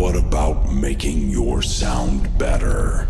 what about making your sound better?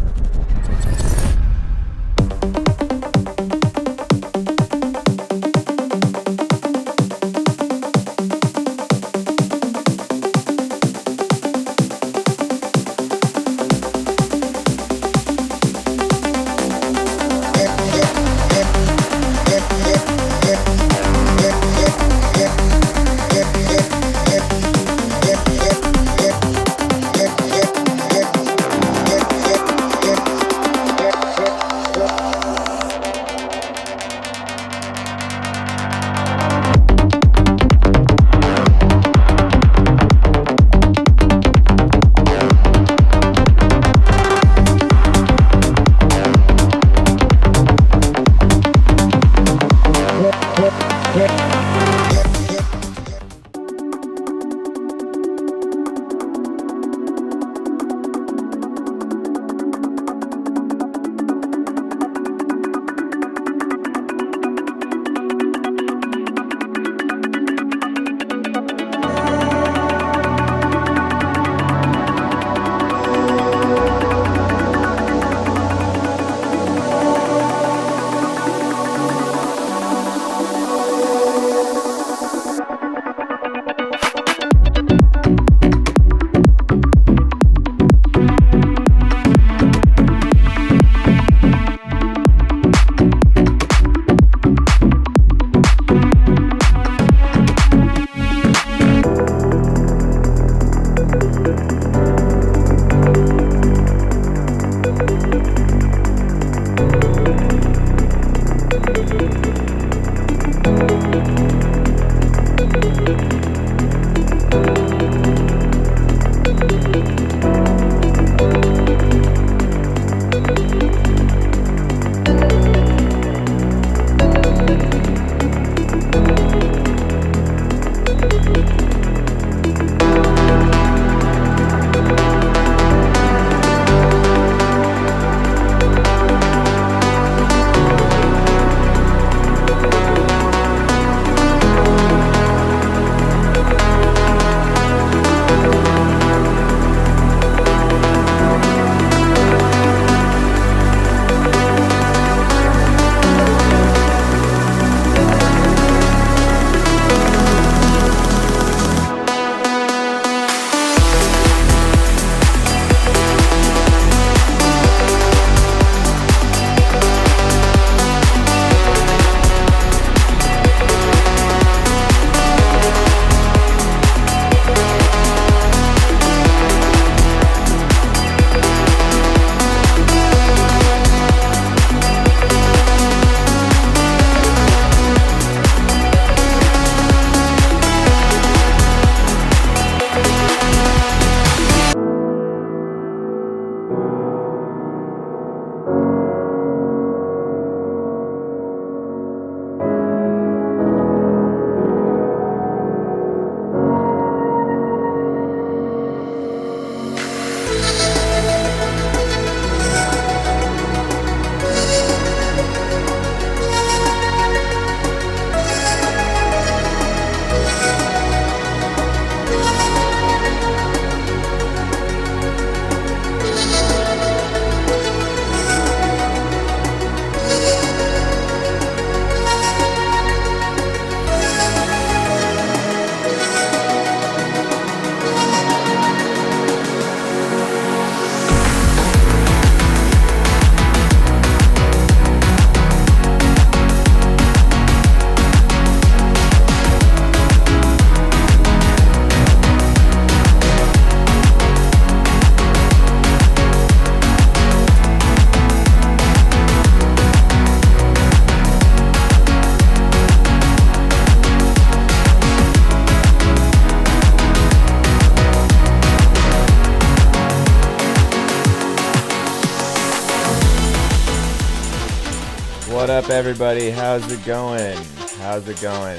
What up, everybody? How's it going?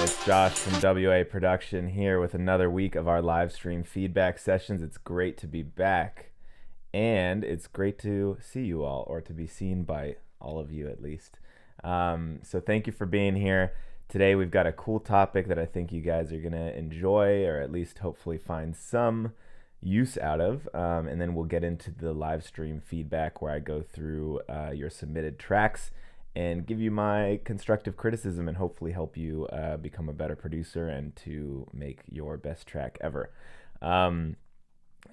It's Josh from WA Production here with another week of our live stream feedback sessions. It's great to be back, and it's great to see you all, or to be seen by all of you at least. So thank you for being here. Today we've got a cool topic that I think you guys are going to enjoy, or at least hopefully find some use out of. And then we'll get into the live stream feedback where I go through your submitted tracks and give you my constructive criticism and hopefully help you become a better producer and to make your best track ever.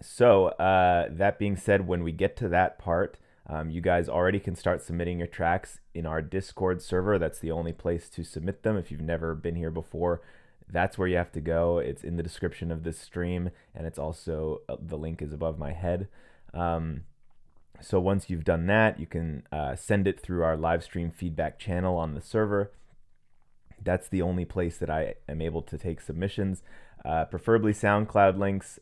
So that being said, when we get to that part, you guys already can start submitting your tracks in our Discord server. That's the only place to submit them. If you've never been here before, that's where you have to go. It's in the description of this stream, and it's also, the link is above my head. So once you've done that, you can send it through our live stream feedback channel on the server. That's the only place that I am able to take submissions, preferably SoundCloud links.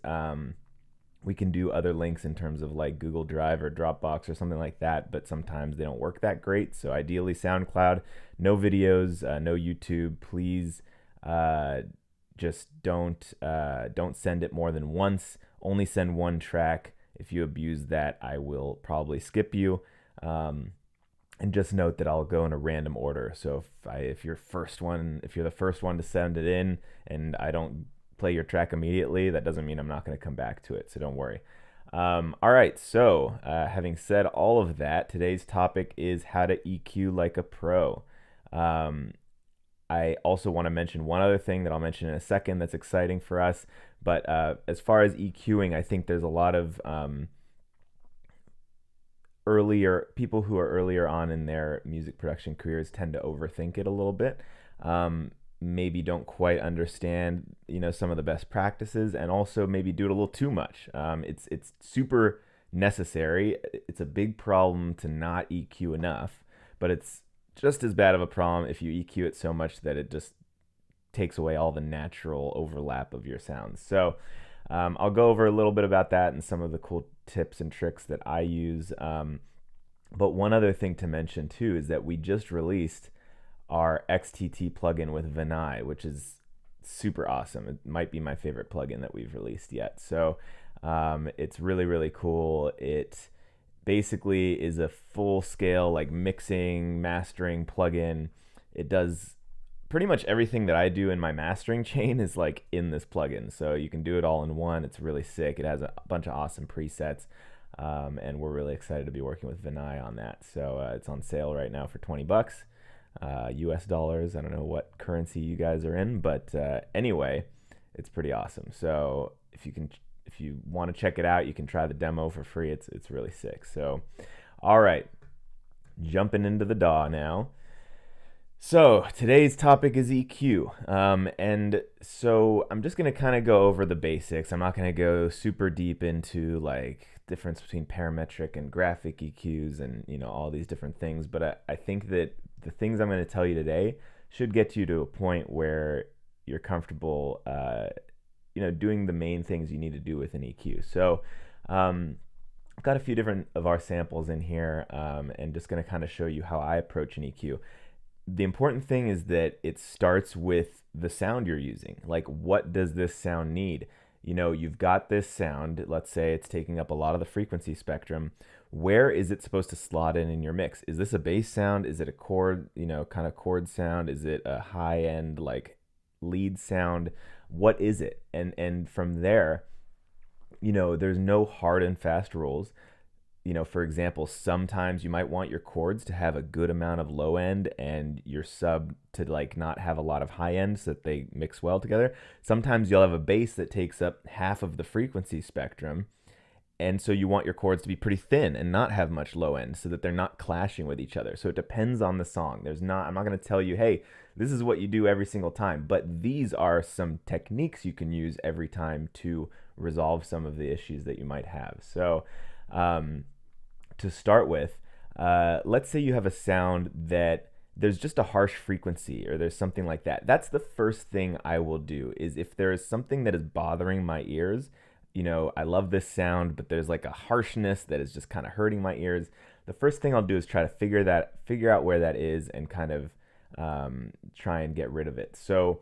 We can do other links in terms of like Google Drive or Dropbox or something like that, but sometimes they don't work that great. So ideally SoundCloud, no videos, no YouTube. Please just don't send it more than once. Only send one track. If you abuse that, I will probably skip you. And just note that I'll go in a random order. So if you're the first one to send it in and I don't play your track immediately, that doesn't mean I'm not going to come back to it, so don't worry. All right, so having said all of that, today's topic is how to EQ like a pro. I also want to mention one other thing that I'll mention in a second that's exciting for us, but as far as EQing, I think there's a lot of people who are earlier on in their music production careers tend to overthink it a little bit. Maybe don't quite understand, some of the best practices, and also maybe do it a little too much. It's super necessary. It's a big problem to not EQ enough, but it's just as bad of a problem if you EQ it so much that it just takes away all the natural overlap of your sounds. So I'll go over a little bit about that and some of the cool tips and tricks that I use. But one other thing to mention too is that we just released our XTT plugin with Vinai, which is super awesome. It might be my favorite plugin that we've released yet. So it's really, really cool. It basically is a full-scale like mixing, mastering plugin. It does pretty much everything that I do in my mastering chain is like in this plugin. So you can do it all in one. It's really sick. It has a bunch of awesome presets. And we're really excited to be working with Vinai on that. So it's on sale right now for $20. US dollars. I don't know what currency you guys are in, but anyway, it's pretty awesome. So if you want to check it out, you can try the demo for free. It's really sick. So, all right, jumping into the DAW now. So today's topic is EQ, and so I'm just gonna kind of go over the basics. I'm not gonna go super deep into like difference between parametric and graphic EQs and all these different things, but I think that the things I'm going to tell you today should get you to a point where you're comfortable, doing the main things you need to do with an EQ. So I've got a few different of our samples in here, and just going to kind of show you how I approach an EQ. The important thing is that it starts with the sound you're using. Like, what does this sound need? You've got this sound, let's say it's taking up a lot of the frequency spectrum. Where is it supposed to slot in your mix? Is this a bass sound? Is it a chord, kind of chord sound? Is it a high end like lead sound? What is it? And from there, there's no hard and fast rules. For example, sometimes you might want your chords to have a good amount of low end and your sub to like not have a lot of high end so that they mix well together. Sometimes you'll have a bass that takes up half of the frequency spectrum, and so you want your chords to be pretty thin and not have much low end so that they're not clashing with each other. So it depends on the song. I'm not going to tell you, hey, this is what you do every single time, but these are some techniques you can use every time to resolve some of the issues that you might have. So to start with, let's say you have a sound that there's just a harsh frequency or there's something like that. That's the first thing I will do is if there is something that is bothering my ears, I love this sound, but there's like a harshness that is just kind of hurting my ears. The first thing I'll do is try to figure out where that is and kind of try and get rid of it. So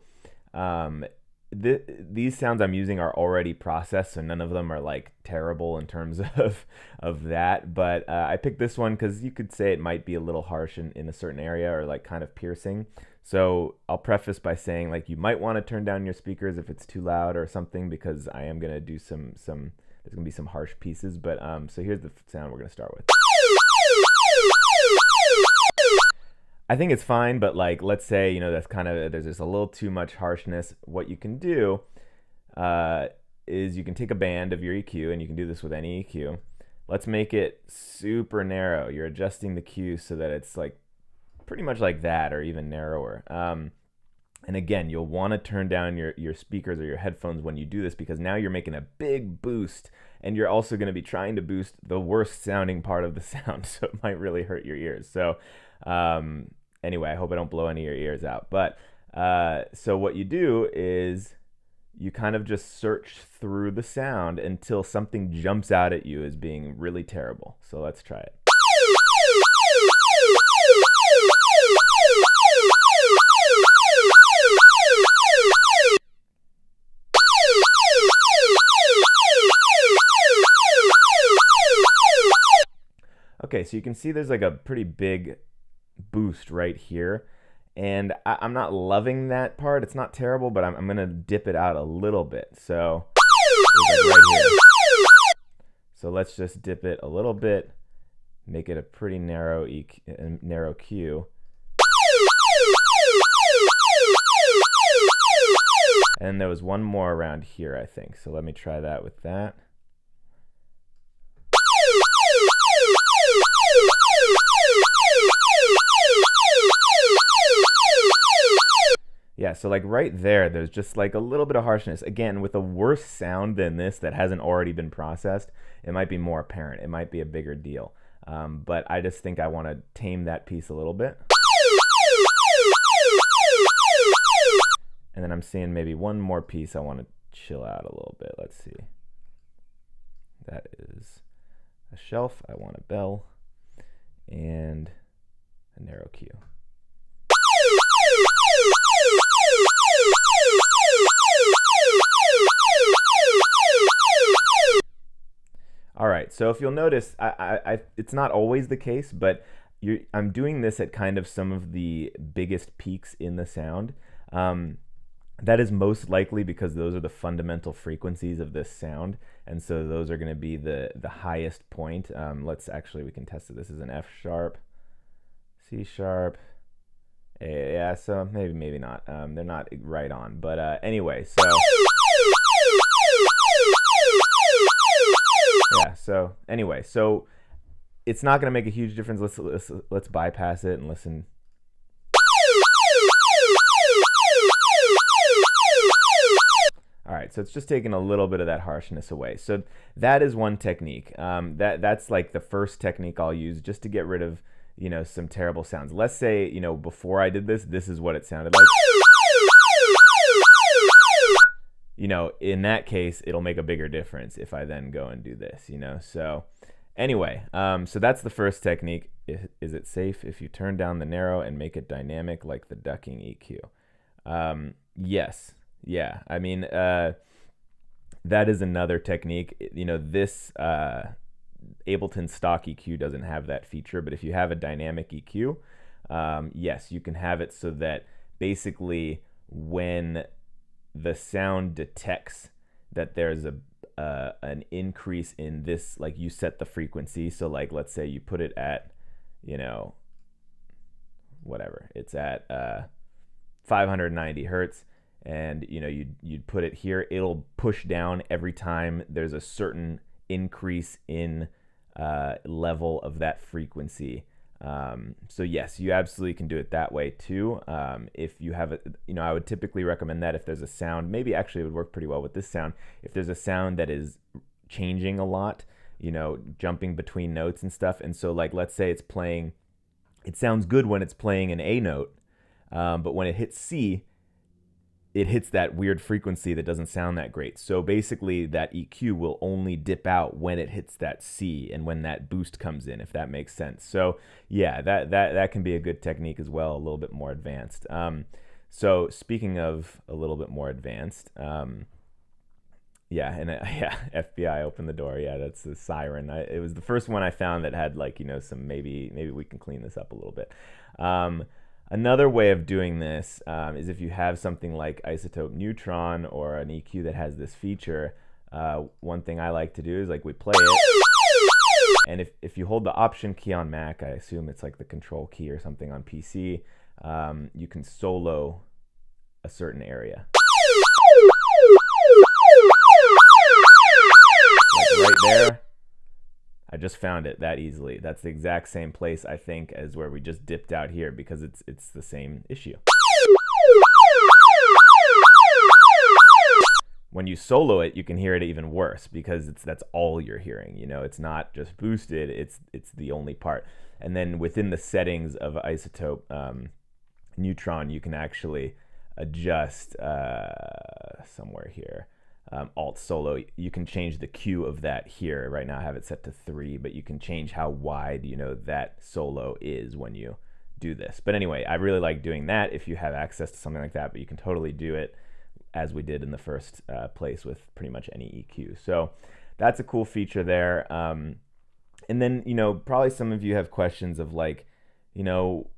these sounds I'm using are already processed, so none of them are like terrible in terms of that. But I picked this one because you could say it might be a little harsh in a certain area or like kind of piercing. So I'll preface by saying like you might want to turn down your speakers if it's too loud or something, because I am gonna do some there's gonna be some harsh pieces, but so here's the sound we're gonna start with. I think it's fine, but like, let's say, that's kind of, there's just a little too much harshness. What you can do is you can take a band of your EQ, and you can do this with any EQ. Let's make it super narrow. You're adjusting the Q so that it's like pretty much like that, or even narrower. And again, you'll want to turn down your speakers or your headphones when you do this, because now you're making a big boost, and you're also going to be trying to boost the worst sounding part of the sound, so it might really hurt your ears. So anyway, I hope I don't blow any of your ears out. But so what you do is you kind of just search through the sound until something jumps out at you as being really terrible. So let's try it. Okay, so you can see there's like a pretty big boost right here, and I'm not loving that part. It's not terrible, but I'm gonna dip it out a little bit. So like right here. So let's just dip it a little bit, make it a pretty narrow narrow Q. And there was one more around here, I think. So let me try that with that. Yeah, so like right there's just like a little bit of harshness. Again, with a worse sound than this that hasn't already been processed, it might be more apparent. It might be a bigger deal. But I just think I want to tame that piece a little bit. And then I'm seeing maybe one more piece I want to chill out a little bit. Let's see. That is a shelf. I want a bell and a narrow Q. All right, so if you'll notice, it's not always the case, but I'm doing this at kind of some of the biggest peaks in the sound. That is most likely because those are the fundamental frequencies of this sound, and so those are going to be the highest point. We can test it. This is an F sharp, C sharp. Yeah, so maybe not. They're not right on, but anyway, so. Yeah, so anyway, so it's not going to make a huge difference. Let's bypass it and listen. All right, so it's just taking a little bit of that harshness away. So that is one technique. That's like the first technique I'll use just to get rid of, some terrible sounds. Let's say, before I did this is what it sounded like. In that case, it'll make a bigger difference if I then go and do this, So anyway, so that's the first technique. Is it safe if you turn down the narrow and make it dynamic like the ducking EQ? Yes. Yeah. I mean, that is another technique. This Ableton stock EQ doesn't have that feature, but if you have a dynamic EQ, yes, you can have it so that basically when the sound detects that there's an increase in this, like you set the frequency. So like, let's say you put it at, whatever, it's at 590 hertz, and you'd put it here. It'll push down every time there's a certain increase in level of that frequency. So yes, you absolutely can do it that way too. If you have I would typically recommend that if there's a sound, maybe actually it would work pretty well with this sound. If there's a sound that is changing a lot, jumping between notes and stuff. And so like, let's say it's playing, it sounds good when it's playing an A note, but when it hits C, it hits that weird frequency that doesn't sound that great. So basically that EQ will only dip out when it hits that C and when that boost comes in, if that makes sense. So yeah, that can be a good technique as well, a little bit more advanced. So speaking of a little bit more advanced, FBI opened the door. Yeah, that's the siren. It was the first one I found that had like, some maybe we can clean this up a little bit. Another way of doing this is if you have something like Isotope Neutron or an EQ that has this feature, One thing I like to do is like we play it, and if you hold the Option key on Mac, I assume it's like the Control key or something on PC, you can solo a certain area. Like right there, I just found it that easily. That's the exact same place, I think, as where we just dipped out here, because it's the same issue. When you solo it, you can hear it even worse, because that's all you're hearing. You know, it's not just boosted, it's the only part. And then within the settings of iZotope Neutron, you can actually adjust somewhere here. Alt solo, you can change the Q of that here. Right now I have it set to 3, but you can change how wide, you know, that solo is when you do this. But anyway, I really like doing that if you have access to something like that, but you can totally do it as we did in the first place with pretty much any EQ. So that's a cool feature there. And then, you know, probably some of you have questions of like, you know,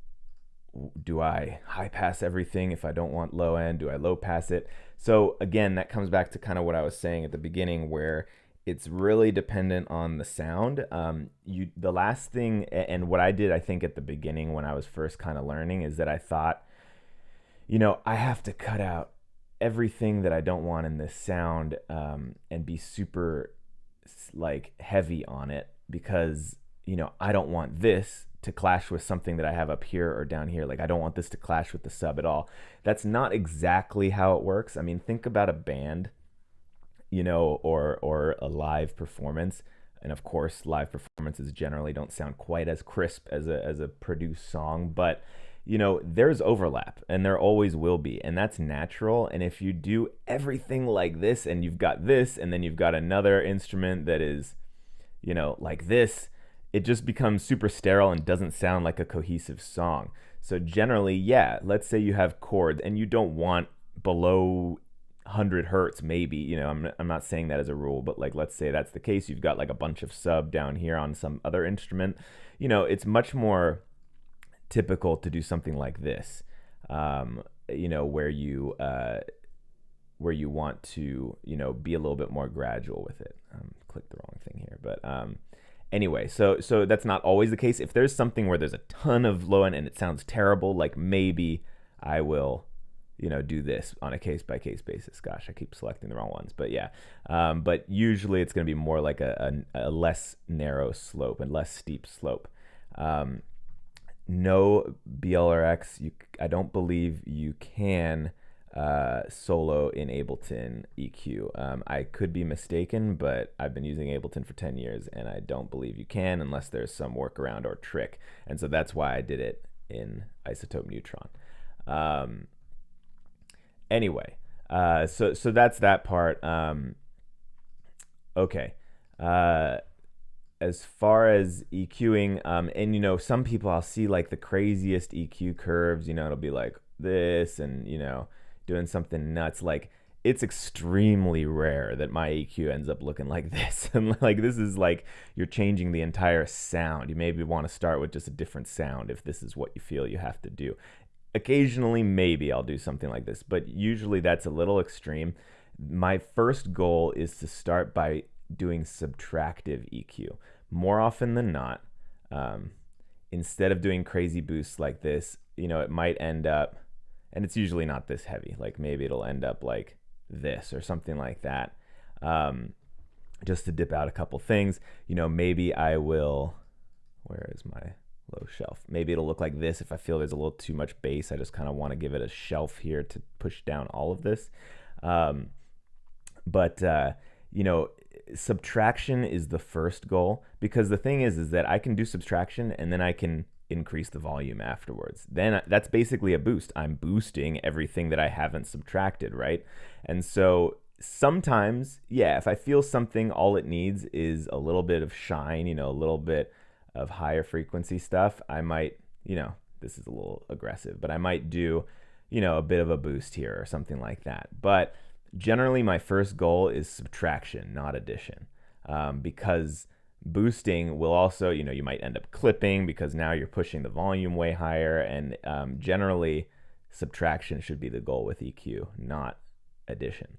do I high pass everything if I don't want low end? Do I low pass it? So again, that comes back to kind of what I was saying at the beginning, where it's really dependent on the sound. The last thing, and what I did, I think at the beginning when I was first kind of learning, is that I thought, you know, I have to cut out everything that I don't want in this sound, and be super like heavy on it, because, you know, I don't want this to clash with something that I have up here or down here. Like, I don't want this to clash with the sub at all. That's not exactly how it works. I mean, think about a band, you know, or a live performance. And of course, live performances generally don't sound quite as crisp as a produced song, but you know, there's overlap, and there always will be, and that's natural. And if you do everything like this, and you've got this, and then you've got another instrument that is, you know, like this, it just becomes super sterile and doesn't sound like a cohesive song. So generally, yeah, let's say you have chords and you don't want below 100 hertz, maybe, you know, I'm not saying that as a rule, but like, let's say that's the case. You've got like a bunch of sub down here on some other instrument. You know, it's much more typical to do something like this, you know, where you want to, you know, be a little bit more gradual with it. Click the wrong thing here, but anyway, so that's not always the case. If there's something where there's a ton of low end and it sounds terrible, like maybe I will, you know, do this on a case-by-case basis. Gosh, I keep selecting the wrong ones, but yeah. But usually it's going to be more like a less narrow slope and less steep slope. No BLRX, I don't believe you can solo in Ableton EQ. I could be mistaken, but I've been using Ableton for 10 years, and I don't believe you can unless there's some workaround or trick. And so that's why I did it in iZotope Neutron. Anyway, so that's that part. Okay. As far as EQing, and you know, some people, I'll see like the craziest EQ curves, you know, it'll be like this, and you know, doing something nuts. Like, it's extremely rare that my EQ ends up looking like this. And like, this is like, you're changing the entire sound. You maybe want to start with just a different sound if this is what you feel you have to do. Occasionally, maybe I'll do something like this, but usually that's a little extreme. My first goal is to start by doing subtractive EQ. More often than not, instead of doing crazy boosts like this, you know, it might end up, and it's usually not this heavy, like maybe it'll end up like this or something like that, just to dip out a couple things. You know, maybe I will, where is my low shelf? Maybe it'll look like this if I feel there's a little too much bass. I just kind of want to give it a shelf here to push down all of this. You know, subtraction is the first goal, because the thing is that I can do subtraction and then I can increase the volume afterwards. Then that's basically a boost. I'm boosting everything that I haven't subtracted, right? And so sometimes, yeah, if I feel something, all it needs is a little bit of shine, you know, a little bit of higher frequency stuff, I might, you know, this is a little aggressive, but I might do, you know, a bit of a boost here or something like that. But generally, my first goal is subtraction, not addition, because boosting will also, you know, you might end up clipping because now you're pushing the volume way higher, and generally, subtraction should be the goal with EQ, not addition.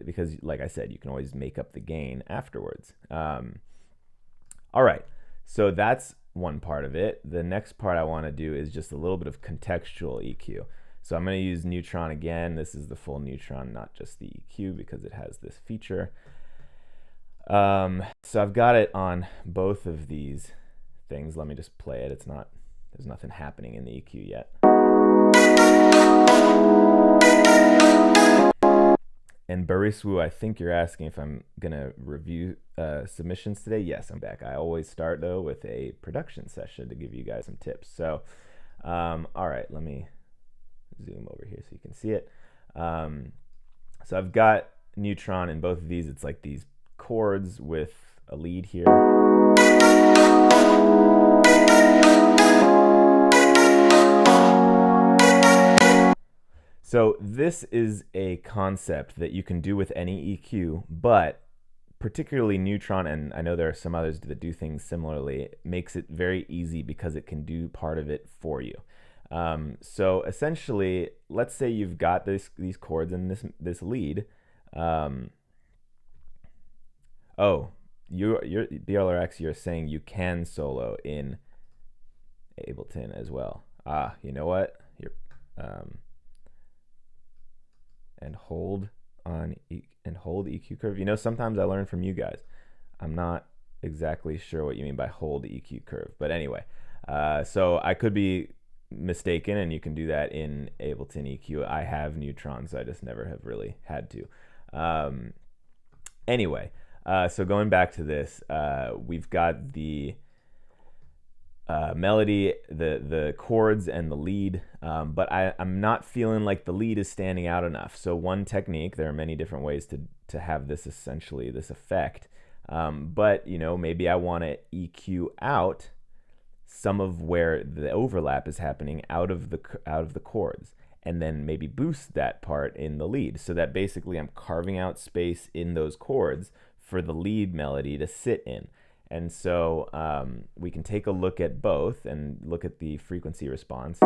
because like I said, you can always make up the gain afterwards. All right, so that's one part of it. The next part I want to do is just a little bit of contextual EQ. So I'm going to use Neutron again. This is the full Neutron, not just the EQ, because it has this feature. So I've got it on both of these things. Let me just play it. There's nothing happening in the EQ yet. And Bariswu, I think you're asking if I'm gonna review submissions today. Yes, I'm back. I always start though with a production session to give you guys some tips. So, all right, let me zoom over here so you can see it. So I've got Neutron in both of these. It's like these chords with a lead here. So this is a concept that you can do with any EQ, but particularly Neutron, and I know there are some others that do things similarly, it makes it very easy because it can do part of it for you. So essentially, let's say you've got these chords in this lead. You're BLRX, you're saying you can solo in Ableton as well. You know what? And hold EQ curve. You know, sometimes I learn from you guys. I'm not exactly sure what you mean by hold EQ curve, but anyway, so I could be mistaken, and you can do that in Ableton EQ. I have Neutron, so I just never have really had to. Anyway, so going back to this, we've got the melody, the chords, and the lead, but I'm not feeling like the lead is standing out enough. So one technique, there are many different ways to have this, essentially this effect, but you know, maybe I want to EQ out some of where the overlap is happening out of the chords, and then maybe boost that part in the lead, so that basically I'm carving out space in those chords for the lead melody to sit in. And so we can take a look at both and look at the frequency response.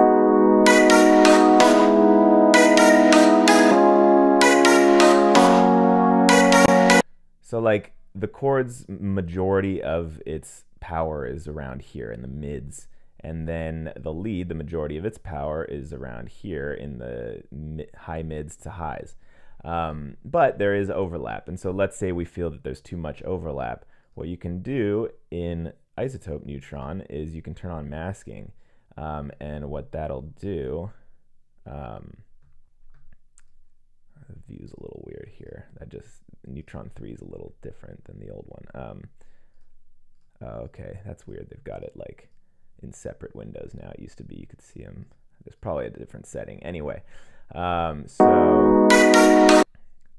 So like the chord's majority of its power is around here in the mids, and then the lead, the majority of its power is around here in the high mids to highs. But there is overlap, and so let's say we feel that there's too much overlap. What you can do in Isotope Neutron is you can turn on masking, and what that'll do, the view's a little weird here. Neutron 3 is a little different than the old one. Okay, that's weird. They've got it like in separate windows now. It used to be you could see them. There's probably a different setting. Anyway,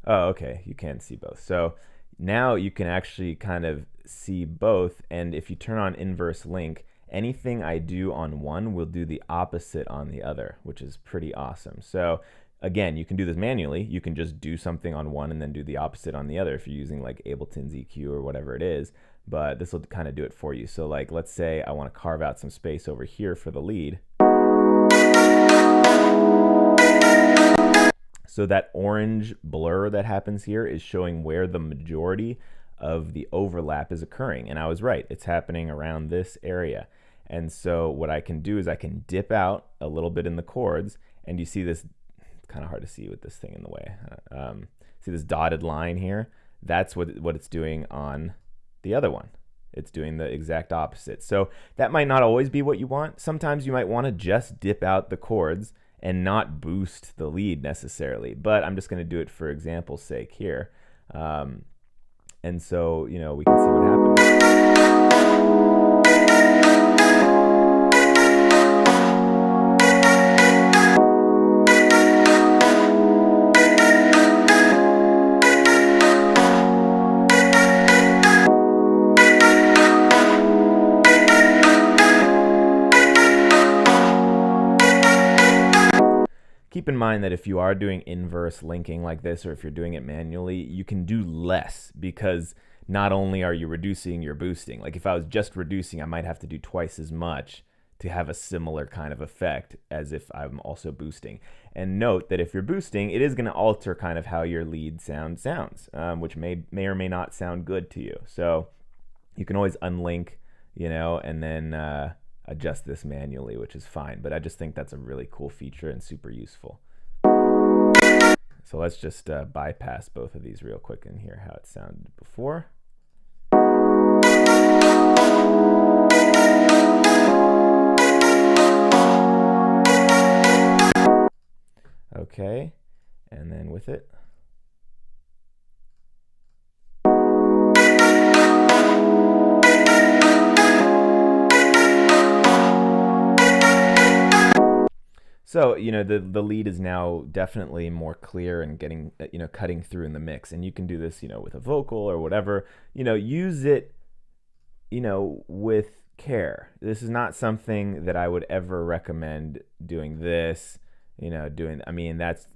okay, you can see both. So now you can actually kind of see both, and if you turn on inverse link, anything I do on one will do the opposite on the other, which is pretty awesome. So again, you can do this manually. You can just do something on one and then do the opposite on the other if you're using like Ableton's EQ or whatever it is, but this will kind of do it for you. So like, let's say I want to carve out some space over here for the lead. So that orange blur that happens here is showing where the majority of the overlap is occurring. And I was right, it's happening around this area. And so what I can do is I can dip out a little bit in the chords, and you see this, it's kind of hard to see with this thing in the way. See this dotted line here? That's what it's doing on the other one. It's doing the exact opposite. So that might not always be what you want. Sometimes you might want to just dip out the chords and not boost the lead necessarily, but I'm just going to do it for example's sake here. And so, you know, we can see what happens. Keep in mind that if you are doing inverse linking like this, or if you're doing it manually, you can do less, because not only are you reducing, you're boosting. Like if I was just reducing, I might have to do twice as much to have a similar kind of effect as if I'm also boosting. And note that if you're boosting, it is going to alter kind of how your lead sounds, which may or may not sound good to you. So you can always unlink, and then adjust this manually, which is fine. But I just think that's a really cool feature and super useful. So let's just bypass both of these real quick and hear how it sounded before. Okay, and then with it. So, the lead is now definitely more clear and getting, cutting through in the mix. And you can do this, with a vocal or whatever, use it, with care. This is not something that I would ever recommend doing this, that's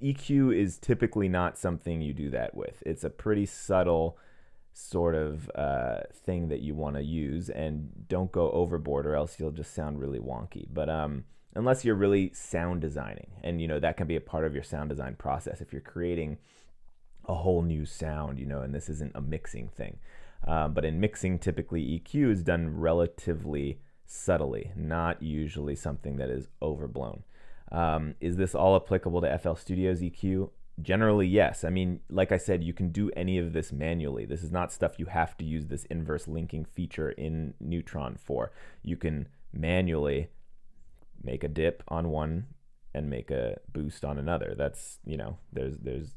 EQ is typically not something you do that with. It's a pretty subtle sort of thing that you want to use, and don't go overboard or else you'll just sound really wonky. But, unless you're really sound designing, and that can be a part of your sound design process if you're creating a whole new sound, and this isn't a mixing thing. But in mixing, typically EQ is done relatively subtly, not usually something that is overblown. Is this all applicable to FL Studio's EQ? Generally, yes. I mean, like I said, you can do any of this manually. This is not stuff you have to use this inverse linking feature in Neutron for. You can manually make a dip on one and make a boost on another. That's, there's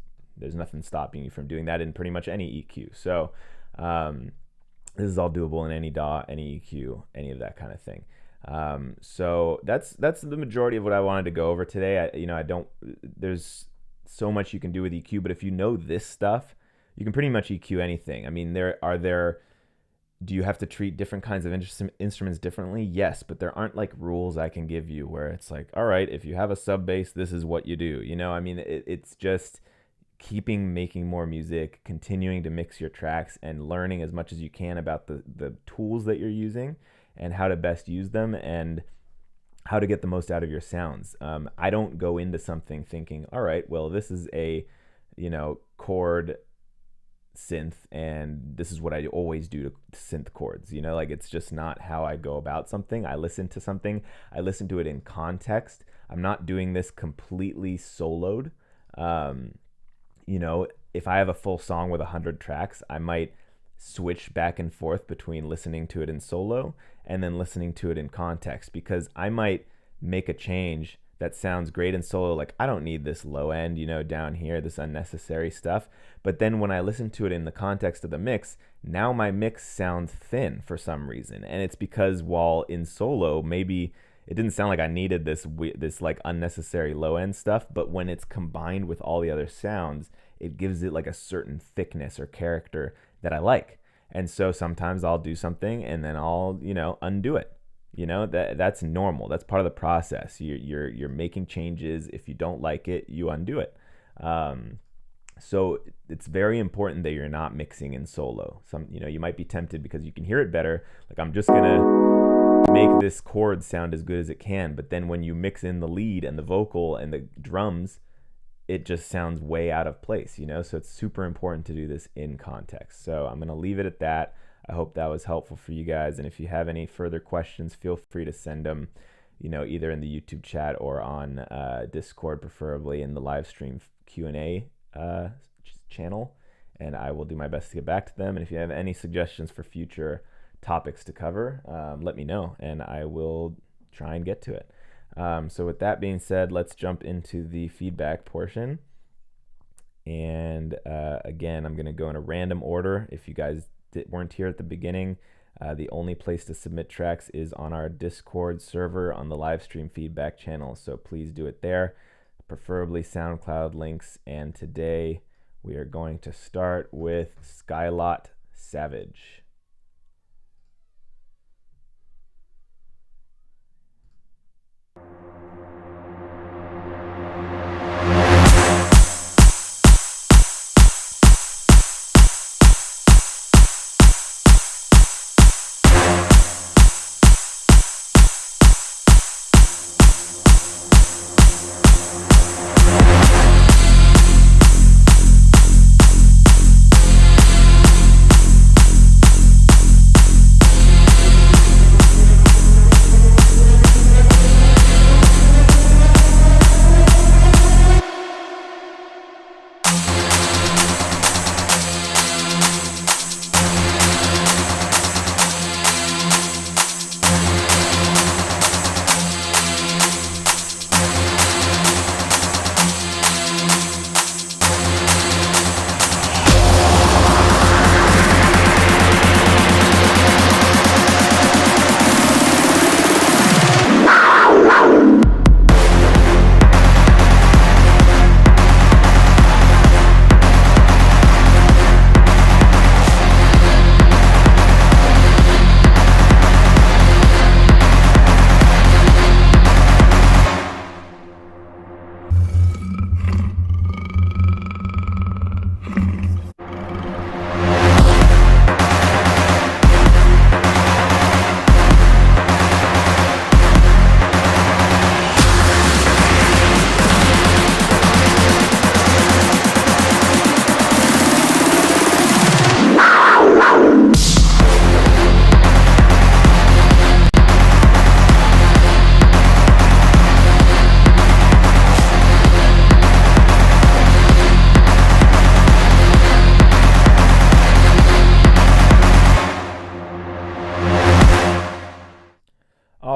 nothing stopping you from doing that in pretty much any EQ. So this is all doable in any DAW, any EQ, any of that kind of thing. So that's the majority of what I wanted to go over today. There's so much you can do with EQ, but if you know this stuff, you can pretty much EQ anything. I mean, do you have to treat different kinds of instruments differently? Yes, but there aren't like rules I can give you where it's like, all right, if you have a sub bass, this is what you do. It's just making more music, continuing to mix your tracks, and learning as much as you can about the tools that you're using and how to best use them and how to get the most out of your sounds. I don't go into something thinking, all right, well, this is a, chord synth and this is what I always do to synth chords. It's just not how I go about something. I listen to it in context. I'm not doing this completely soloed. If I have a full song with 100 tracks, I might switch back and forth between listening to it in solo and then listening to it in context, because I might make a change that sounds great in solo, like I don't need this low end, down here, this unnecessary stuff. But then when I listen to it in the context of the mix, now my mix sounds thin for some reason. And it's because while in solo, maybe it didn't sound like I needed this like unnecessary low end stuff, but when it's combined with all the other sounds, it gives it like a certain thickness or character that I like. And so sometimes I'll do something and then I'll, undo it. That's normal. That's part of the process. You're making changes. If you don't like it, you undo it. So it's very important that you're not mixing in solo. You might be tempted because you can hear it better. Like, I'm just gonna make this chord sound as good as it can. But then when you mix in the lead and the vocal and the drums, it just sounds way out of place, So it's super important to do this in context. So I'm gonna leave it at that. I hope that was helpful for you guys. And if you have any further questions, feel free to send them, either in the YouTube chat or on Discord, preferably in the live stream Q&A channel. And I will do my best to get back to them. And if you have any suggestions for future topics to cover, let me know and I will try and get to it. So with that being said, let's jump into the feedback portion. And again, I'm going to go in a random order. If you guys weren't here at the beginning, the only place to submit tracks is on our Discord server on the live stream feedback channel. So please do it there, preferably SoundCloud links. And today we are going to start with Skylot Savage.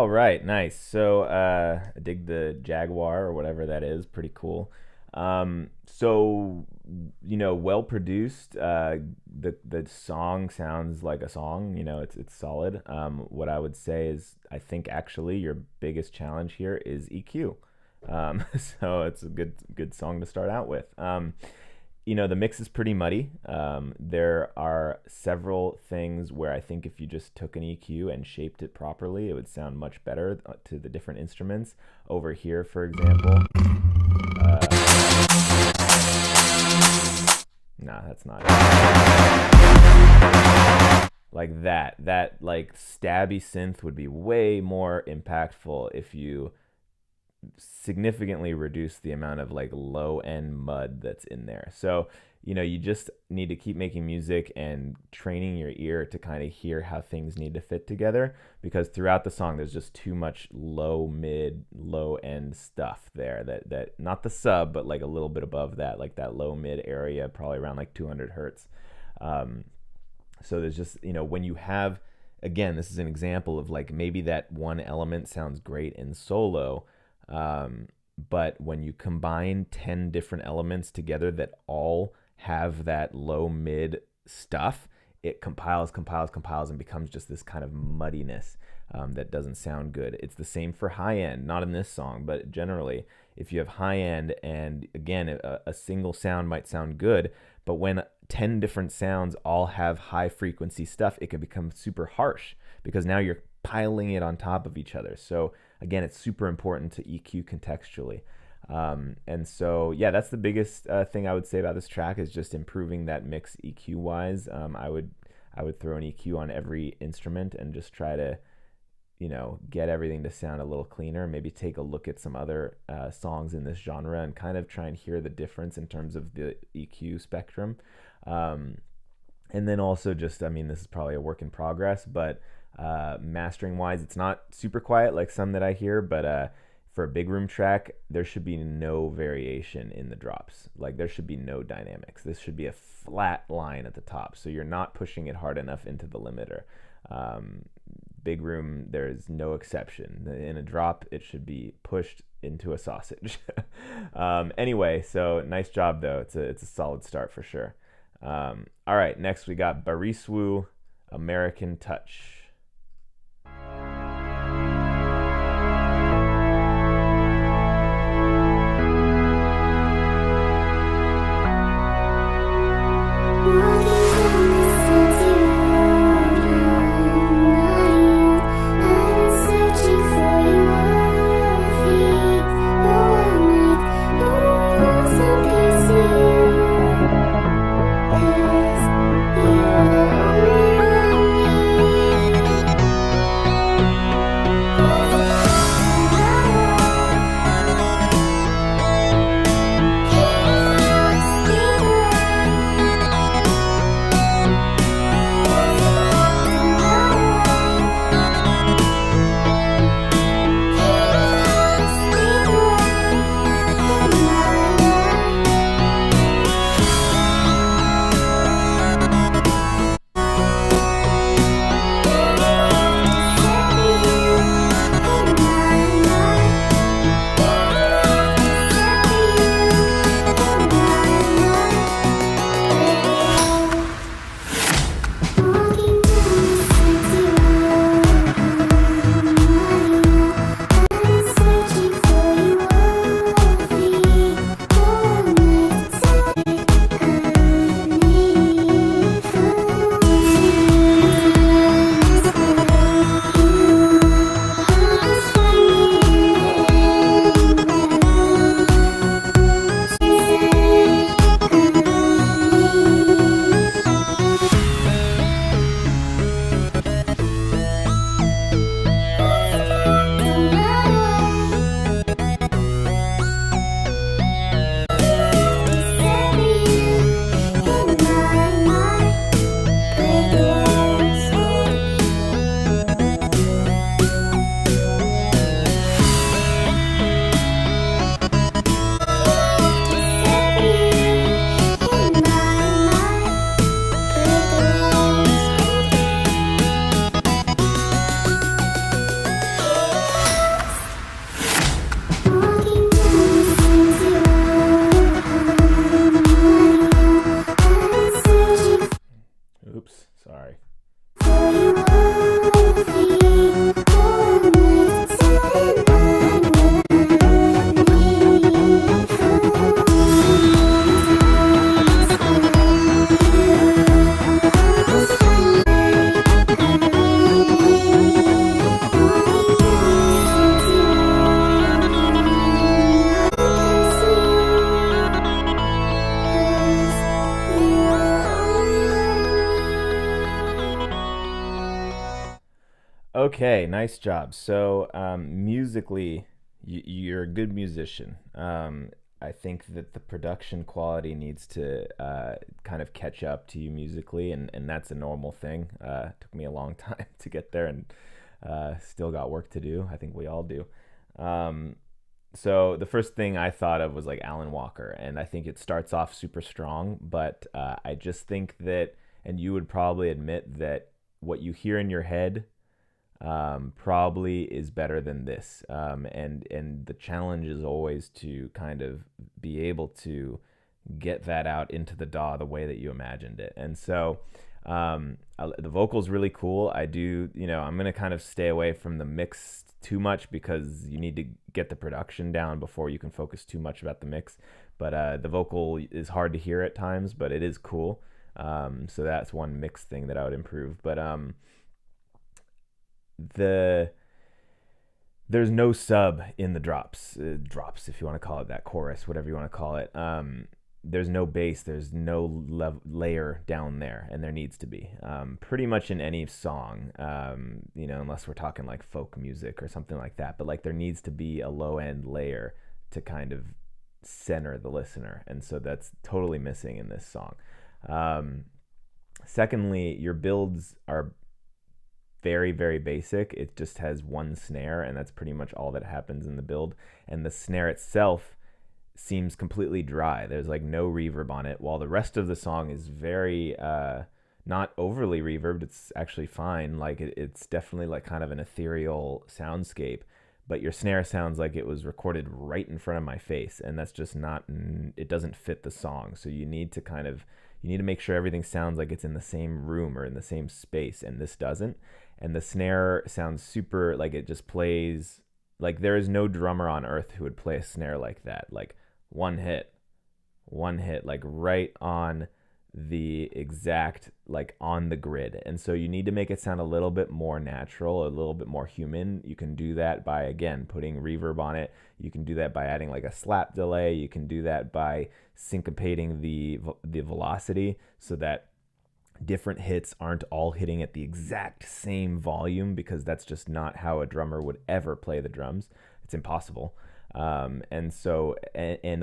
All right, nice. So I dig the Jaguar or whatever that is. Pretty cool. So well produced. The song sounds like a song. It's solid. What I would say is I think actually your biggest challenge here is EQ. So it's a good song to start out with. The mix is pretty muddy. There are several things where I think if you just took an EQ and shaped it properly, it would sound much better to the different instruments. Over here, for example. Nah, that's not it. Like that. That like stabby synth would be way more impactful if you significantly reduce the amount of like low end mud that's in there. So you just need to keep making music and training your ear to kind of hear how things need to fit together, because throughout the song there's just too much low end stuff there that not the sub, but like a little bit above that, like that low mid area, probably around like 200 hertz. So there's just when you have, again, this is an example of like maybe that one element sounds great in solo, but when you combine 10 different elements together that all have that low mid stuff, it compiles and becomes just this kind of muddiness that doesn't sound good. It's the same for high end, not in this song, but generally if you have high end, and again a single sound might sound good, but when 10 different sounds all have high frequency stuff, it can become super harsh because now you're piling it on top of each other. So again, it's super important to EQ contextually. And so, yeah, that's the biggest thing I would say about this track is just improving that mix EQ wise. I would throw an EQ on every instrument and just try to, get everything to sound a little cleaner. Maybe take a look at some other songs in this genre and kind of try and hear the difference in terms of the EQ spectrum. And then also just, this is probably a work in progress, but mastering wise, it's not super quiet like some that I hear, but for a big room track, there should be no variation in the drops. Like there should be no dynamics. This should be a flat line at the top, so you're not pushing it hard enough into the limiter. Big room, there's no exception. In a drop, it should be pushed into a sausage. Anyway, so nice job though. It's a solid start for sure. All right, next we got Bariswu, American Touch. Okay, nice job. So, musically, you're a good musician. I think that the production quality needs to kind of catch up to you musically, and that's a normal thing. Took me a long time to get there, and still got work to do. I think we all do. Um, so the first thing I thought of was like Alan Walker, and I think it starts off super strong, but I just think that, and you would probably admit that what you hear in your head probably is better than this. And the challenge is always to kind of be able to get that out into the DAW the way that you imagined it. And so the vocal's really cool. I do, I'm gonna kind of stay away from the mix too much because you need to get the production down before you can focus too much about the mix. But the vocal is hard to hear at times, but it is cool. So that's one mix thing that I would improve. But the there's no sub in the drops, if you want to call it that, chorus, whatever you want to call it. There's no bass, there's no layer down there, and there needs to be. Pretty much in any song, unless we're talking like folk music or something like that, but like there needs to be a low end layer to kind of center the listener, and so that's totally missing in this song. Secondly, your builds are very, very basic. It just has one snare, and that's pretty much all that happens in the build. And the snare itself seems completely dry. There's like no reverb on it, while the rest of the song is very not overly reverbed. It's actually fine. Like it's definitely like kind of an ethereal soundscape, but your snare sounds like it was recorded right in front of my face, and that's just not, it doesn't fit the song. So you need to make sure everything sounds like it's in the same room or in the same space, and this doesn't. And the snare sounds super, like it just plays, like there is no drummer on earth who would play a snare like that. Like one hit, like right on the exact, like on the grid. And so you need to make it sound a little bit more natural, a little bit more human. You can do that by, again, putting reverb on it. You can do that by adding like a slap delay. You can do that by syncopating the velocity so that different hits aren't all hitting at the exact same volume, because that's just not how a drummer would ever play the drums. It's impossible. And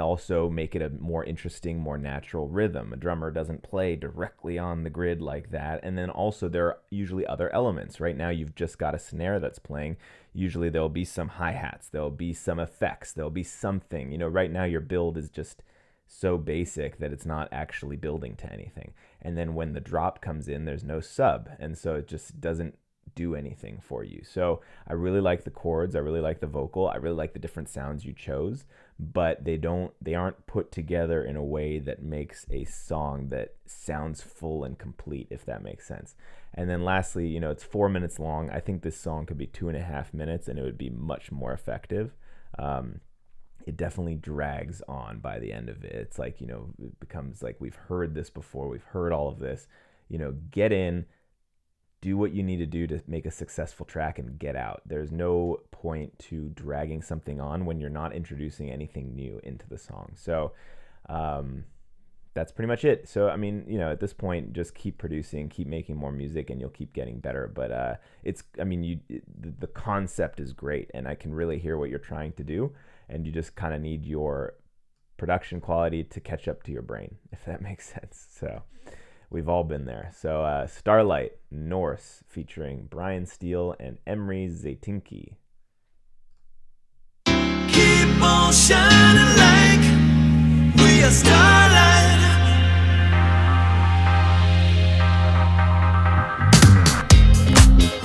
also make it a more interesting, more natural rhythm. A drummer doesn't play directly on the grid like that. And then also there are usually other elements. Right now you've just got a snare that's playing. Usually there'll be some hi-hats, there'll be some effects, there'll be something. Right now your build is just so basic that it's not actually building to anything. And then when the drop comes in, there's no sub, and so it just doesn't do anything for you. So I really like the chords, I really like the vocal, I really like the different sounds you chose, but they aren't put together in a way that makes a song that sounds full and complete, if that makes sense. And then lastly, it's 4 minutes long. I think this song could be 2.5 minutes and it would be much more effective. It definitely drags on by the end of it. It's like, it becomes like, we've heard this before, we've heard all of this. Get in, do what you need to do to make a successful track, and get out. There's no point to dragging something on when you're not introducing anything new into the song. So that's pretty much it. So, at this point, just keep producing, keep making more music, and you'll keep getting better. But the concept is great, and I can really hear what you're trying to do. And you just kind of need your production quality to catch up to your brain, if that makes sense. So we've all been there. So Starlight, Norse, featuring Brian Steele and Emery Zaytinki. Keep on shining like we are starlight.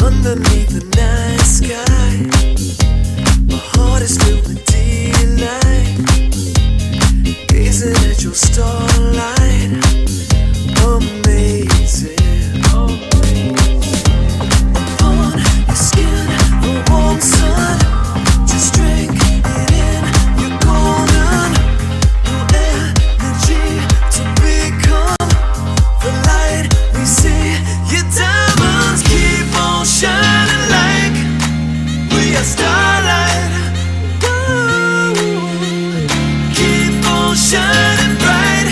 Underneath the night sky, my heart is filled with delight, gazing at your starlight, amazing. Upon your skin, the warm sun, just drink it in. You're golden, energy to become the light we see. Your diamonds keep on shining like we are starlight. Ooh, keep on shining bright.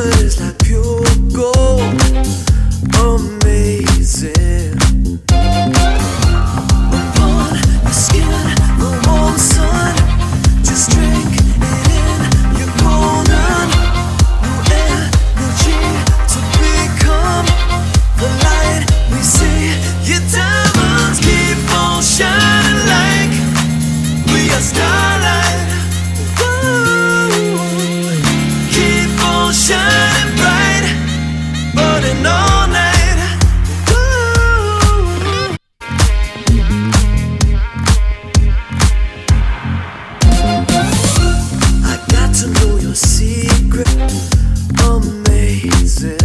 it is like pure gold, amazing. Upon your skin, the warm sun, just drink it in. You're golden, new energy to become the light we see. Your diamonds keep on shining like we are starlight. Ooh, keep on shining bright, burning all night. Ooh. I got to know your secret, amazing.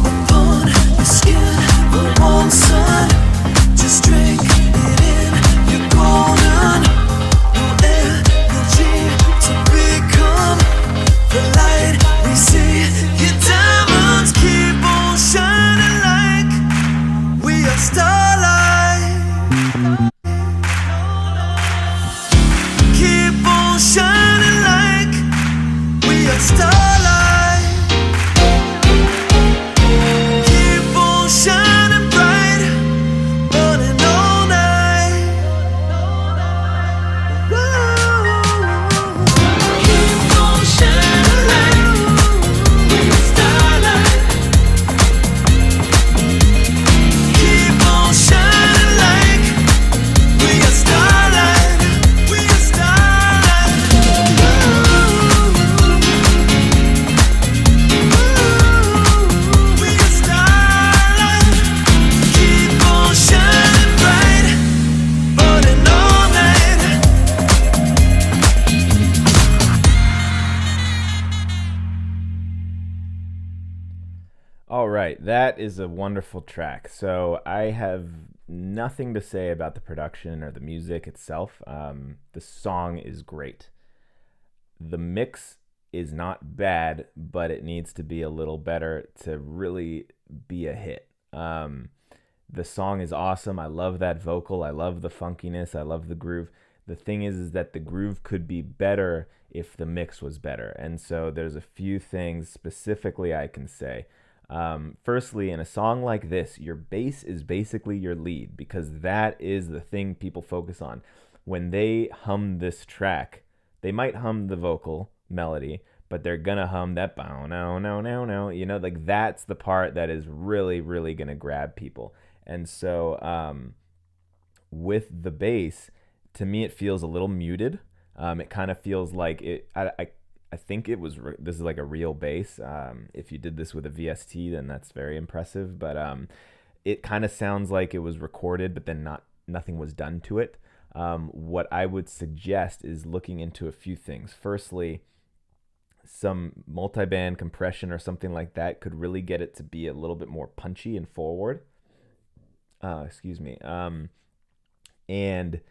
Upon your skin, the warm sun, just drink it in. You're golden, new energy to become the light we see. Your diamonds keep on shining like we are starlight. Keep on shining like we are starlight. Keep on shining bright, burning all night. Whoa. Keep on shining like we are starlight. Keep on shining like we are starlight. We are starlight. We are starlight. Keep on shining bright, burning all night. All right, that is a wonderful track. So I have nothing to say about the production or the music itself. The song is great. The mix is not bad, but it needs to be a little better to really be a hit. The song is awesome. I love that vocal. I love the funkiness. I love the groove. The thing is that the groove could be better if the mix was better. And so there's a few things specifically I can say. Firstly, in a song like this, your bass is basically your lead because that is the thing people focus on. When they hum this track, they might hum the vocal melody, but they're gonna hum that bow no no no no. You know, like that's the part that is really really gonna grab people. And so with the bass, to me it feels a little muted. It kind of feels like it. I think it was. This is like a real bass. If you did this with a VST, then that's very impressive. But it kind of sounds like it was recorded, but then nothing was done to it. What I would suggest is looking into a few things. Firstly, some multi-band compression or something like that could really get it to be a little bit more punchy and forward. Excuse me. And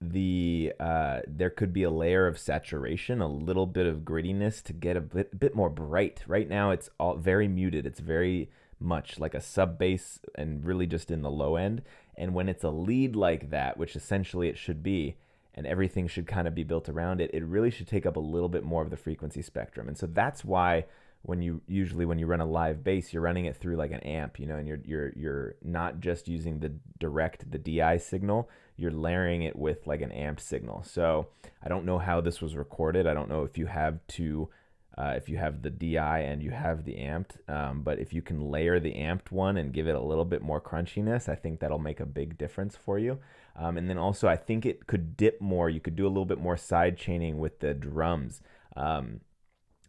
there could be a layer of saturation, a little bit of grittiness to get a bit more bright. Right now it's all very muted. It's very much like a sub bass and really just in the low end. And when it's a lead like that, which essentially it should be, and everything should kind of be built around it, it really should take up a little bit more of the frequency spectrum. And so that's why when you run a live bass, you're running it through like an amp, you know, and you're not just using the DI signal, you're layering it with like an amp signal. So I don't know how this was recorded. I don't know if you have the DI and you have the amped, but if you can layer the amped one and give it a little bit more crunchiness, I think that'll make a big difference for you. And then also I think it could dip more. You could do a little bit more side chaining with the drums,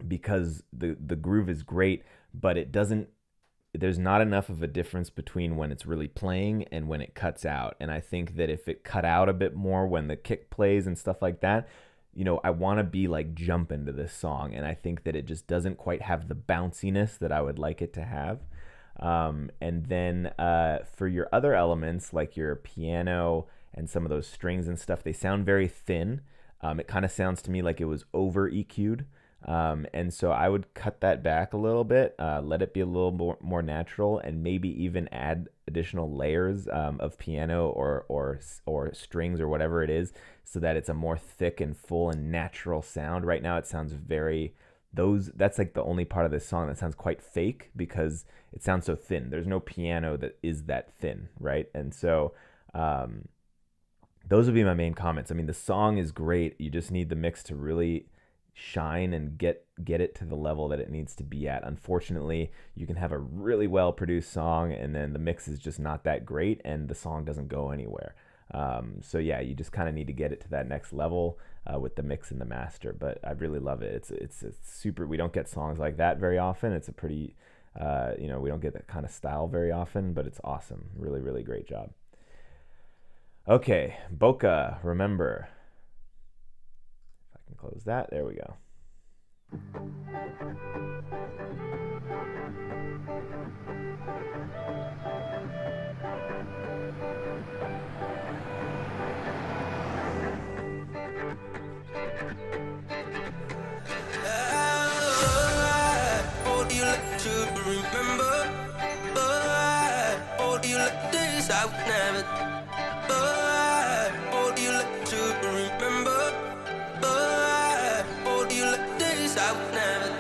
because the groove is great, but there's not enough of a difference between when it's really playing and when it cuts out. And I think that if it cut out a bit more when the kick plays and stuff like that, you know, I want to be like jumping to this song. And I think that it just doesn't quite have the bounciness that I would like it to have. And then for your other elements, like your piano and some of those strings and stuff, they sound very thin. It kind of sounds to me like it was over EQ'd. And so I would cut that back a little bit, let it be a little more natural, and maybe even add additional layers of piano or strings or whatever it is, so that it's a more thick and full and natural sound. Right now it sounds very that's like the only part of this song that sounds quite fake because it sounds so thin. There's no piano that is that thin, right? And so those would be my main comments. I mean, the song is great. You just need the mix to really shine and get it to the level that it needs to be at. Unfortunately, you can have a really well produced song and then the mix is just not that great and the song doesn't go anywhere. So yeah, you just kind of need to get it to that next level with the mix and the master. But I really love it. It's super. We don't get songs like that very often. It's a pretty we don't get that kind of style very often, but it's awesome. Really, really great job. Okay, Boca, remember. If I can close that, there we go. Oh, do you like to remember? Oh, do you like days I would never? Oh, do you like to remember? Oh, do you like days I would never?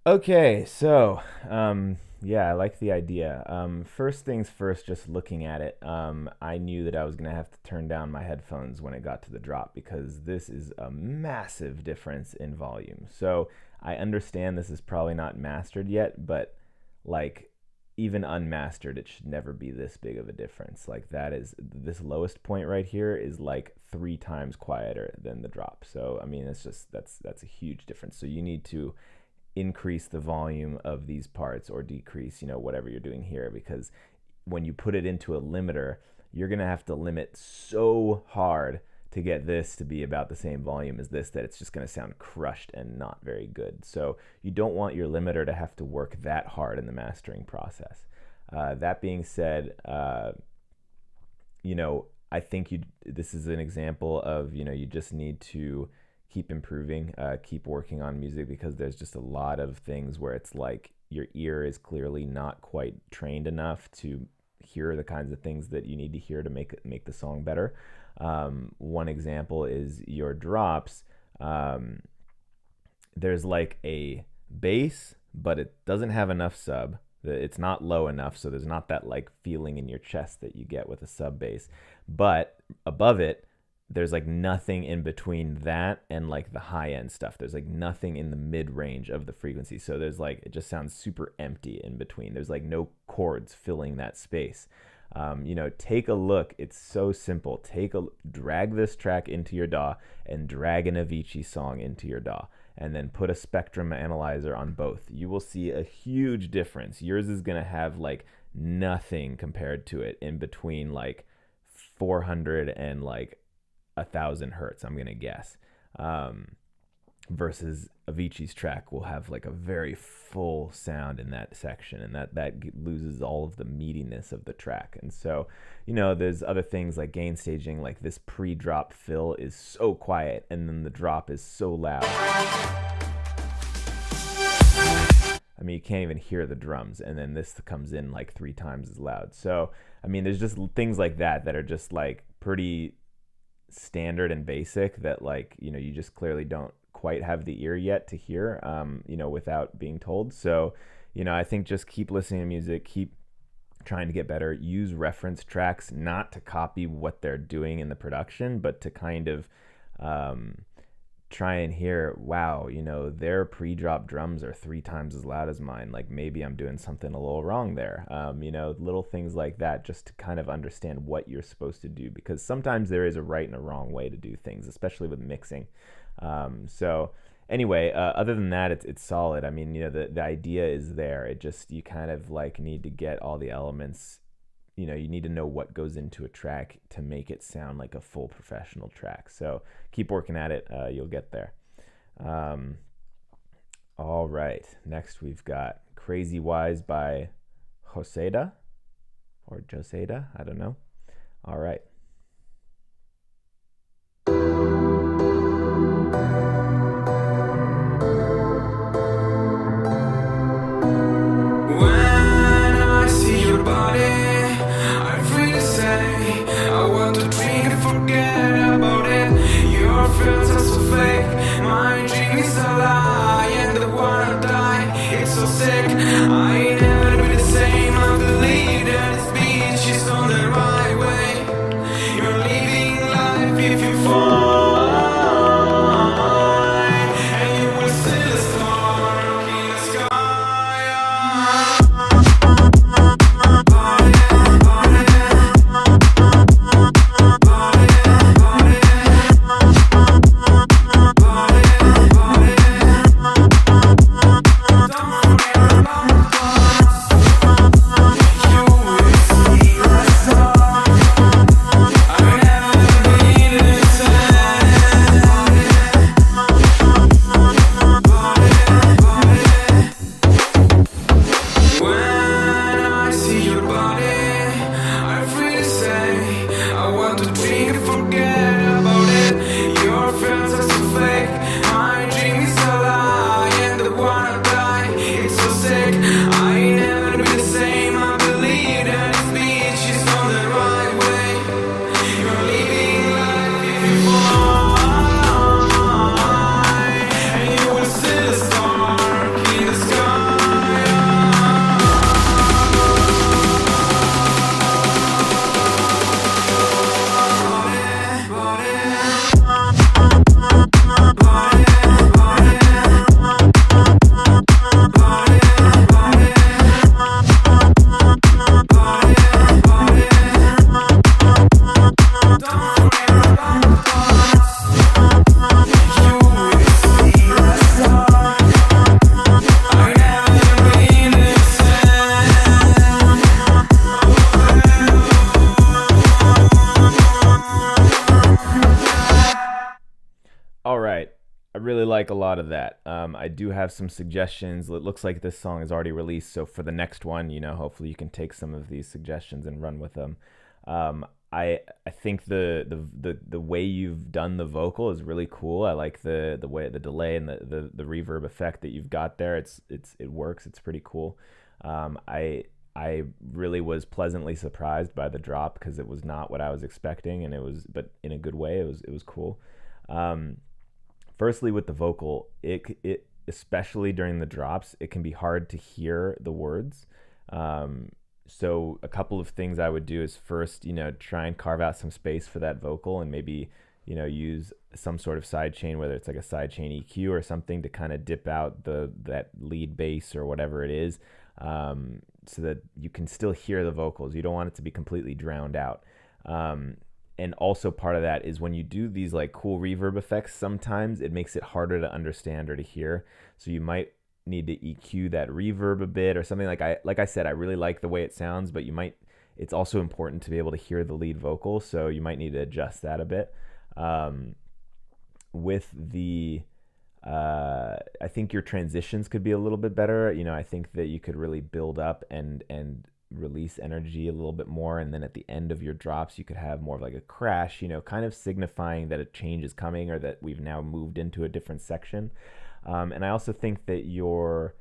Okay, so yeah, I like the idea. First things first, just looking at it, I knew that I was gonna have to turn down my headphones when it got to the drop because this is a massive difference in volume. So I understand this is probably not mastered yet, but like even unmastered, it should never be this big of a difference. Like this lowest point right here is like 3 times quieter than the drop. So I mean, it's just that's a huge difference. So you need to increase the volume of these parts or decrease, whatever you're doing here, because when you put it into a limiter, you're going to have to limit so hard to get this to be about the same volume as this that it's just going to sound crushed and not very good. So you don't want your limiter to have to work that hard in the mastering process. That being said, I think this is an example of, you just need to keep improving, keep working on music, because there's just a lot of things where it's like your ear is clearly not quite trained enough to hear the kinds of things that you need to hear to make the song better. One example is your drops. There's like a bass, but it doesn't have enough sub. It's not low enough, so there's not that like feeling in your chest that you get with a sub bass. But above it, there's like nothing in between that and like the high end stuff. There's like nothing in the mid range of the frequency. So there's like, it just sounds super empty in between. There's like no chords filling that space. Take a look. It's so simple. Drag this track into your DAW and drag an Avicii song into your DAW, and then put a spectrum analyzer on both. You will see a huge difference. Yours is going to have like nothing compared to it in between like 400 and like 1,000 hertz, I'm going to guess. Versus Avicii's track will have like a very full sound in that section, and that loses all of the meatiness of the track. And so, there's other things like gain staging, like this pre-drop fill is so quiet, and then the drop is so loud. I mean, you can't even hear the drums, and then this comes in like 3 times as loud. So, I mean, there's just things like that are just like pretty standard and basic that like, you just clearly don't quite have the ear yet to hear, without being told. So, I think just keep listening to music, keep trying to get better, use reference tracks, not to copy what they're doing in the production, but to kind of try and hear, wow, their pre-drop drums are 3 times as loud as mine. Like maybe I'm doing something a little wrong there. Little things like that, just to kind of understand what you're supposed to do, because sometimes there is a right and a wrong way to do things, especially with mixing. So anyway, other than that, it's solid. I mean, the idea is there. It just, you kind of like need to get all the elements. You need to know what goes into a track to make it sound like a full professional track. So keep working at it. You'll get there. All right. Next, we've got Crazy Wise by Joseda or Joseda. I don't know. All right. Like a lot of that. I do have some suggestions. It looks like this song is already released, so for the next one, hopefully you can take some of these suggestions and run with them. I think the way you've done the vocal is really cool. I like the way the delay and the reverb effect that you've got there. It works. It's pretty cool. I really was pleasantly surprised by the drop because it was not what I was expecting, but in a good way. It was cool. Firstly, with the vocal, it especially during the drops, it can be hard to hear the words. So a couple of things I would do is first, try and carve out some space for that vocal and maybe, use some sort of sidechain, whether it's like a sidechain EQ or something to kind of dip out that lead bass or whatever it is. so that you can still hear the vocals. You don't want it to be completely drowned out. And also part of that is when you do these like cool reverb effects, sometimes it makes it harder to understand or to hear. So you might need to EQ that reverb a bit or something. Like I said, I really like the way it sounds, but it's also important to be able to hear the lead vocal. So you might need to adjust that a bit. With the, I think your transitions could be a little bit better. I think that you could really build up and release energy a little bit more, and then at the end of your drops you could have more of like a crash, kind of signifying that a change is coming or that we've now moved into a different section. And I also think that your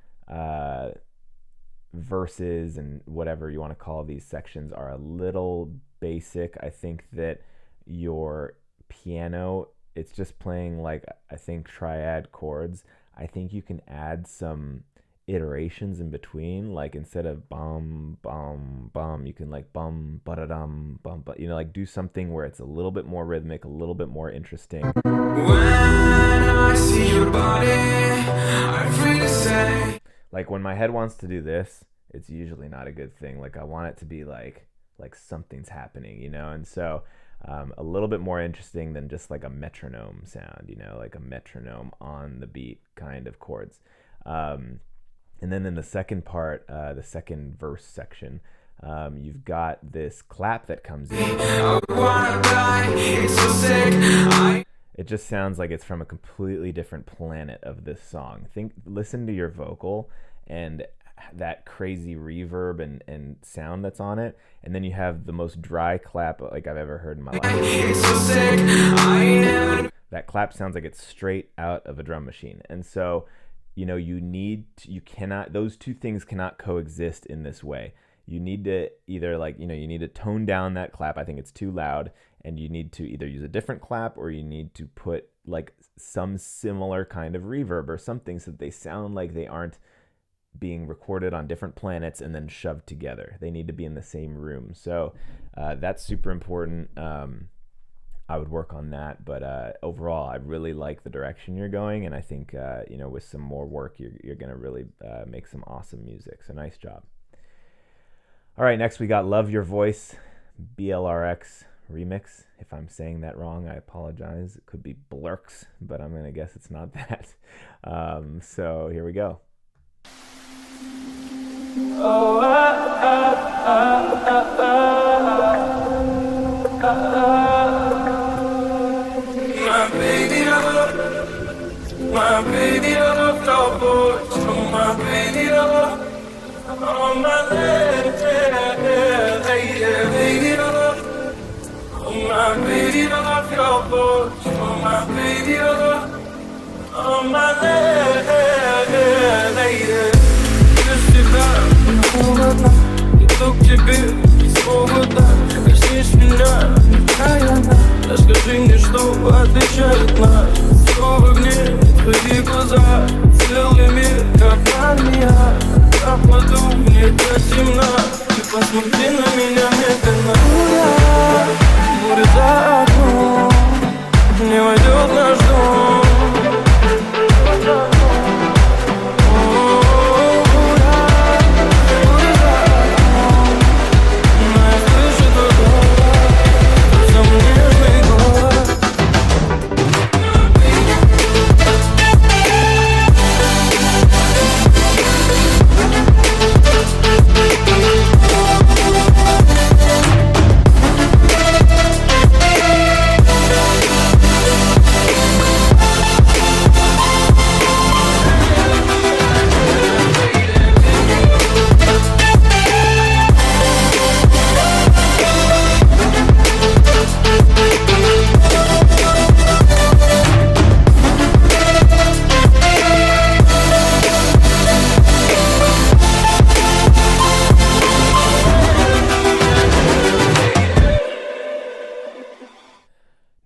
verses and whatever you want to call these sections are a little basic. I think that your piano, it's just playing like, I think, triad chords. I think you can add some iterations in between, like instead of bum bum bum, you can like bum ba-da-dum bum, but like do something where it's a little bit more rhythmic, a little bit more interesting. When I see your body, I'm free to say. Like when my head wants to do this, it's usually not a good thing. Like I want it to be like something's happening, and so a little bit more interesting than just like a metronome sound, like a metronome on the beat kind of chords. And then in the second part, the second verse section, you've got this clap that comes in. It just sounds like it's from a completely different planet of this song. Listen to your vocal and that crazy reverb and sound that's on it, and then you have the most dry clap like I've ever heard in my life. That clap sounds like it's straight out of a drum machine. And so those two things cannot coexist in this way. You need to either you need to tone down that clap. I think it's too loud, and you need to either use a different clap or you need to put like some similar kind of reverb or something so that they sound like they aren't being recorded on different planets and then shoved together. They need to be in the same room. So that's super important. I would work on that, but overall, I really like the direction you're going, and I think with some more work, you're gonna really make some awesome music. So nice job. All right, next we got "Love Your Voice" BLRX remix. If I'm saying that wrong, I apologize. It could be Blurks, but I'm gonna guess it's not that. So here we go. My baby, I love your voice. Oh, my baby, I love oh, my lady, baby, I love. Oh, my baby, I love your voice. Oh, my baby, I love. Oh, my lady. Без тебя холодно, иду к тебе без повода. Коснись меня нечаянно, расскажи мне, что отличает нас. Все в огне, твои глаза, целый мир, как на меня. Я паду в небо темно, ты посмотри на меня медленно. Буря за окном, не войдет наш дом.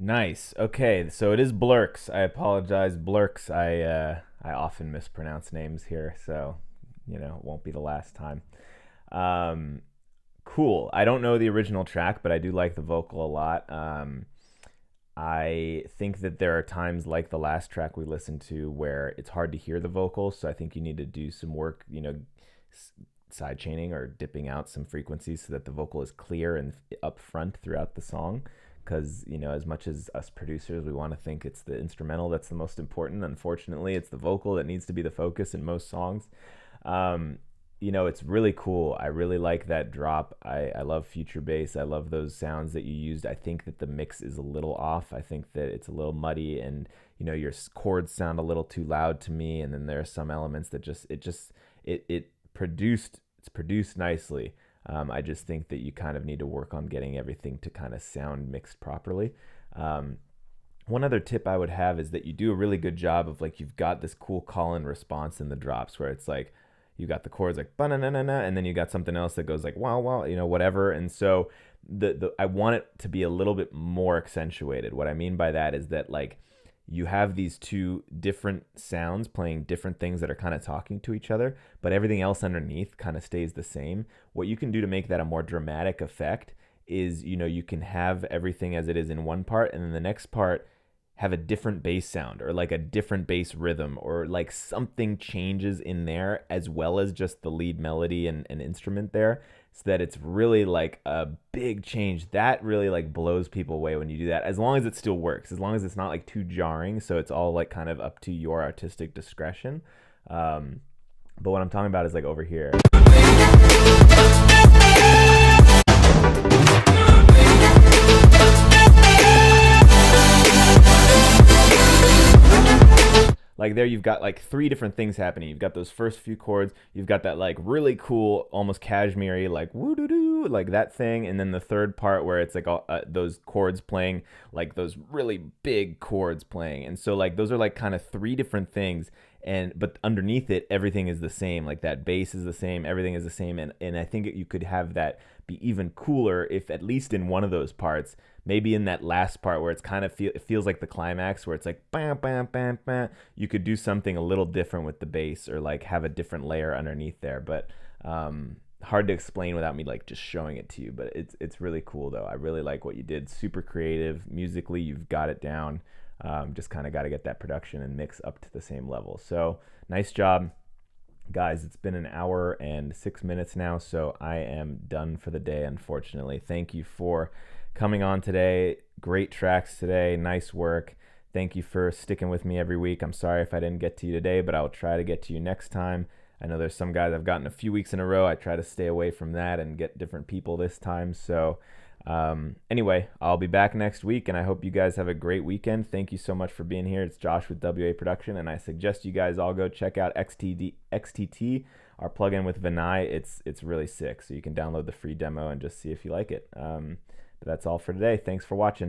Nice. Okay, so it is Blurks. I apologize, Blurks. I often mispronounce names here, so it won't be the last time. Cool. I don't know the original track, but I do like the vocal a lot. I think that there are times like the last track we listened to where it's hard to hear the vocals, so I think you need to do some work, side chaining or dipping out some frequencies so that the vocal is clear and up front throughout the song. Because, you know, as much as us producers, we want to think it's the instrumental that's the most important. Unfortunately, it's the vocal that needs to be the focus in most songs. You know, it's really cool. I really like that drop. I love future bass. I love those sounds that you used. I think that the mix is a little off. I think that it's a little muddy, and, you know, your chords sound a little too loud to me. And then there are some elements that it's produced nicely. I just think that you kind of need to work on getting everything to kind of sound mixed properly. One other tip I would have is that you do a really good job of, like, you've got this cool call and response in the drops where it's like, you got the chords like ba-na-na-na-na, and then you got something else that goes like wow, wow, you know, whatever. And so I want it to be a little bit more accentuated. What I mean by that is that, like, you have these two different sounds playing different things that are kind of talking to each other, but everything else underneath kind of stays the same. What you can do to make that a more dramatic effect is, you know, you can have everything as it is in one part, and then the next part have a different bass sound or like a different bass rhythm, or like something changes in there as well as just the lead melody and instrument there, so that it's really like a big change. That really like blows people away when you do that, as long as it still works, as long as it's not like too jarring. So it's all like kind of up to your artistic discretion. But what I'm talking about is like over here. Like there you've got like three different things happening. You've got those first few chords, you've got that like really cool, almost cashmere-y, like woo-doo-doo, like that thing, and then the third part where it's like all, those chords playing, like those really big chords playing. And so like those are like kind of three different things, but underneath it, everything is the same. Like that bass is the same, everything is the same, and I think you could have that be even cooler if at least in one of those parts, maybe in that last part where it's kind of it feels like the climax where it's like bam, bam, bam, bam, you could do something a little different with the bass, or like have a different layer underneath there. But hard to explain without me like just showing it to you. But it's really cool though. I really like what you did. Super creative. Musically, you've got it down. Just kind of got to get that production and mix up to the same level. So nice job. Guys, it's been an hour and 6 minutes now, so I am done for the day, unfortunately. Thank you for coming on today. Great tracks today. Nice work. Thank you for sticking with me every week. I'm sorry if I didn't get to you today, but I'll try to get to you next time. I know there's some guys I've gotten a few weeks in a row. I try to stay away from that and get different people this time. So anyway, I'll be back next week, and I hope you guys have a great weekend. Thank you so much for being here. It's Josh with WA Production, and I suggest you guys all go check out XTT, our plugin with Vinai. It's really sick, so you can download the free demo and just see if you like it. But that's all for today. Thanks for watching.